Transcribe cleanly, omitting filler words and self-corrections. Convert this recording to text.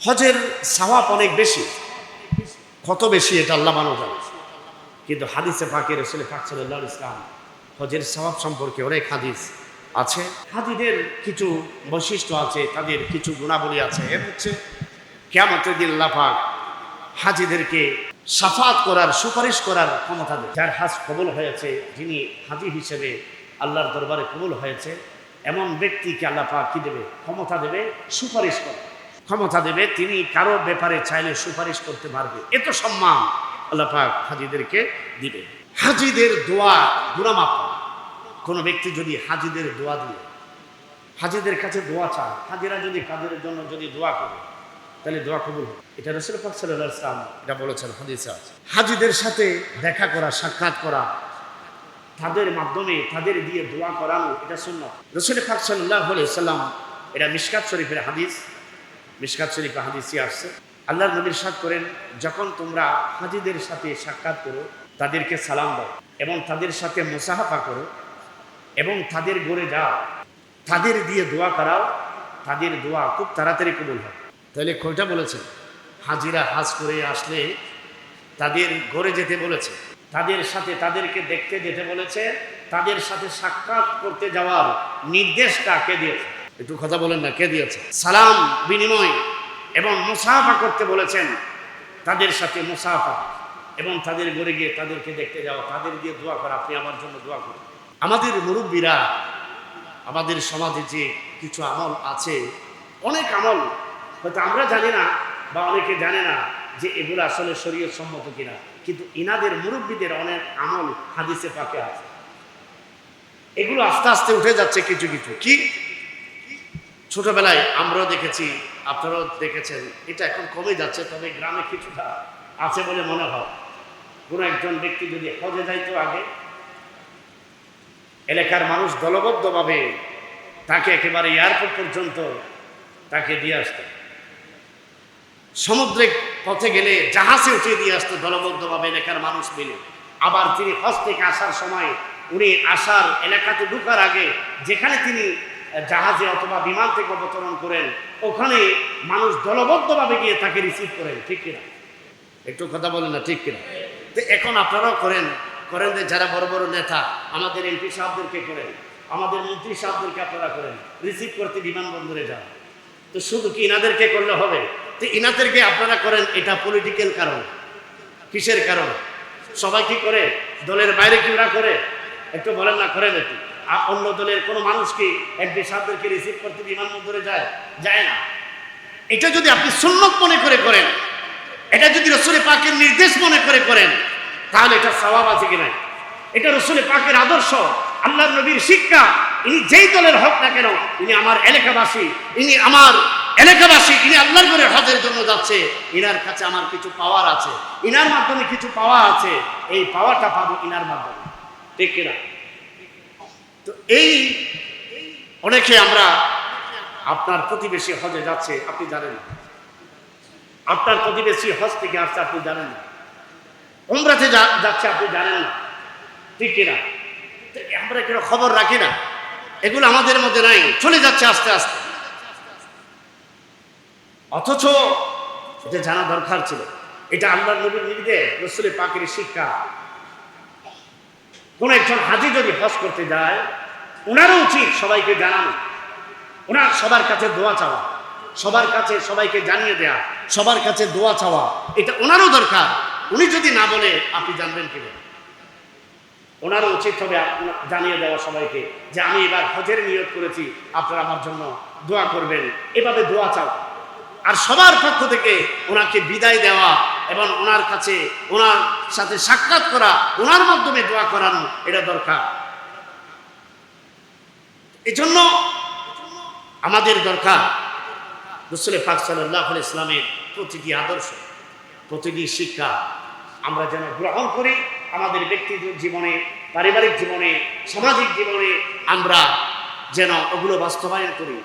হজের সওয়াব অনেক বেশি, কত বেশি এটা আল্লাহ মানো জানে। কিন্তু হাদিসে পাকে রাসূল পাক সাল্লাল্লাহু আলাইহি ওয়াসাল্লাম হজের সওয়াব সম্পর্কে অনেক হাদিস আছে। হাজিদের কিছু বৈশিষ্ট্য আছে, তাদের কিছু গুণাবলী আছে। এর হচ্ছে কিয়ামতের দিন আল্লাহ পাক হাজিদেরকে শাফাত করার, সুপারিশ করার ক্ষমতা দেয়। যার হাজ কবুল হয়েছে, যিনি হাজি হিসেবে আল্লাহর দরবারে কবুল হয়েছে, এমন ব্যক্তিকে আল্লাহ পাক কি দেবে? ক্ষমতা দেবে সুপারিশ করার ক্ষমতা দেবে। তিনি কারো ব্যাপারে চাইলে সুপারিশ করতে পারবে। এত সম্মান আল্লাহ পাক হাজিদেরকে দিবে। হাজিদের দোয়া গুনাহ মাফ করে। কোনো ব্যক্তি যদি হাজিদের দোয়া দিয়ে, হাজিদের কাছে দোয়া চায়, হাজিরা যদি কাদের জন্য যদি দোয়া করে, তাহলে দোয়া কবুল হবে। এটা রাসূল পাক সাল্লাল্লাহু আলাইহি ওয়াসাল্লাম এটা বলেছেন, হাদিসে আছে। হাজিদের সাথে দেখা করা, সাক্ষাৎ করা, তাদের মাধ্যমে তাদের দিয়ে দোয়া করানো, এটা সুন্নাত। রাসূল পাক সাল্লাল্লাহু আলাইহি ওয়াসাল্লাম, এটা মিশকাত শরীফের হাদিস, মিশকাত শরীফে হাদিসে আসছে। আল্লাহর নবী ইরশাদ করেন, যখন তোমরা হাজিদের সাথে সাক্ষাৎ করো, তাদেরকে সালাম দাও এবং তাদের সাথে মুসাহাফা করো এবং তাদের ঘরে যাও, তাদের দিয়ে দোয়া করাও, তাদের দোয়া খুব তাড়াতাড়ি কবুল হয়। তাহলে কোনটা বলেছে? হাজিরা হাজ করে আসলে তাদের ঘরে যেতে বলেছে, তাদের সাথে তাদেরকে দেখতে যেতে বলেছে, তাদের সাথে সাক্ষাৎ করতে যাওয়ার নির্দেশটা কে দিয়েছে? একটু কথা বলেন না, কে দিয়েছে? সালাম বিনিময় এবং মুসাফা করতে বলেছেন, তাদের সাথে মুসাফা এবং তাদের ঘরে গিয়ে তাদেরকে দেখতে যাওয়া, তাদের দিয়ে দোয়া করা, আপনি আমার জন্য দোয়া করুন। আমাদের মুরব্বীরা, আমাদের সমাজে যে কিছু আমল আছে, অনেক আমল হয়তো আমরা জানি না বা অনেকে জানে না যে এগুলো আসলে শরীয়ত সম্মত কিনা, কিন্তু ইনাদের মুরব্বীদের অনেক আমল হাদিসে পাকে আছে। এগুলো আস্তে আস্তে উঠে যাচ্ছে কিছু কিছু। কি ছোটবেলায় আমরাও দেখেছি, আপনারাও দেখেছেন, এটা এখন কমে যাচ্ছে, তবে গ্রামে কিছুটা আছে বলে মনে হয়। কোনো একজন ব্যক্তি যদি হজে যাইতো, আগে এলাকার মানুষ দলবদ্ধভাবে তাকে একেবারে এয়ারপোর্ট পর্যন্ত তাকে দিয়ে আসতো। সমুদ্রে পথে গেলে জাহাজে উঠিয়ে দিয়ে আসতো দলবদ্ধভাবে এলাকার মানুষ মিলে। আবার তিনি হজ থেকে আসার সময়, উনি আসার এলাকাতে ঢুকার আগে যেখানে তিনি জাহাজে অথবা বিমান থেকে অবতরণ করেন, ওখানে মানুষ দলবদ্ধভাবে গিয়ে তাকে রিসিভ করেন। ঠিক কিনা? একটু কথা বলেন না, ঠিক কিনা? তো এখন আপনারাও করেন যে যারা বড় বড় নেতা, আমাদের এমপি সাহেবদেরকে করেন, আমাদের মন্ত্রী সাহেবদেরকে আপনারা করেন, রিসিভ করতে বিমানবন্দরে যান। তো শুধু কি ইনাদেরকে করলে হবে? তো ইনাদেরকে আপনারা করেন, এটা পলিটিক্যাল কারণ। কিসের কারণ? সবাই কি করে? দলের বাইরে কি ওরা করে? একটু বলেন না, করেন একটু। অন্য দলের কোনো মানুষ কি এমপি সাহেবদেরকে রিসিভ করতে বিমানবন্দরে যায় না। এটা যদি আপনি সুন্নত মনে করে করেন, এটা যদি রাসূল পাকের নির্দেশ মনে করে করেন, তাহলে এটা সওয়াব আছে কিনা? এটা রাসূল পাকের আদর্শ, আল্লাহর নবীর শিক্ষা। ইনি যেই দলের হোক না কেন, ইনি আমার এলাকাবাসী, ইনি আল্লাহর ঘরে হজের জন্য যাচ্ছে, ইনার কাছে আমার কিছু পাওয়ার আছে, ইনার মাধ্যমে কিছু পাওয়া আছে, এই পাওয়াটা পাবো ইনার মাধ্যমে। ঠিক কিনা? তো এই অনেকে আমরা, আপনার প্রতিবেশী হজে যাচ্ছে, আপনি জানেন না। আপনার প্রতিবেশী হজ থেকে আসছে, আপনি জানেন না। উমরাতে যাচ্ছে, আপনি জানেন না। ঠিক কিনা? আমরা কেন খবর রাখি না? এগুলো আমাদের মধ্যে নাই, চলে যাচ্ছে আস্তে আস্তে। অথচ এটা জানা দরকার ছিল। এটা আল্লাহর নবীর নির্দেশ, রাসূল পাকের শিক্ষা। কোন একজন হাজী যদি হজ করতে যায়, ওনারও উচিত সবাইকে জানানো, ওনার সবার কাছে দোয়া চাওয়া, সবার কাছে সবাইকে জানিয়ে দেয়া, সবার কাছে দোয়া চাওয়া, এটা ওনারও দরকার। উনি যদি না বলে আপনি জানবেন কিনা? ওনারও উচিত হবে জানিয়ে দেওয়া সবাইকে যে আমি এবার হজের নিয়ত করেছি, আপনারা আমার জন্য দোয়া করবেন, এভাবে দোয়া চাও। আর সবার পক্ষ থেকে ওনাকে বিদায় দেওয়া এবং ওনার কাছে, ওনার সাথে সাক্ষাৎ করা, ওনার মাধ্যমে দোয়া করানো, এটা দরকার। এজন্য আমাদের দরকার রাসূল পাক সাল্লাল্লাহু আলাইহি ওয়াসাল্লামের প্রতিটি আদর্শ, প্রতিটি শিক্ষা আমরা যেন গ্রহণ করি। আমাদের ব্যক্তিগত জীবনে, পারিবারিক জীবনে, সামাজিক জীবনে আমরা যেন ওগুলো বাস্তবায়ন করি।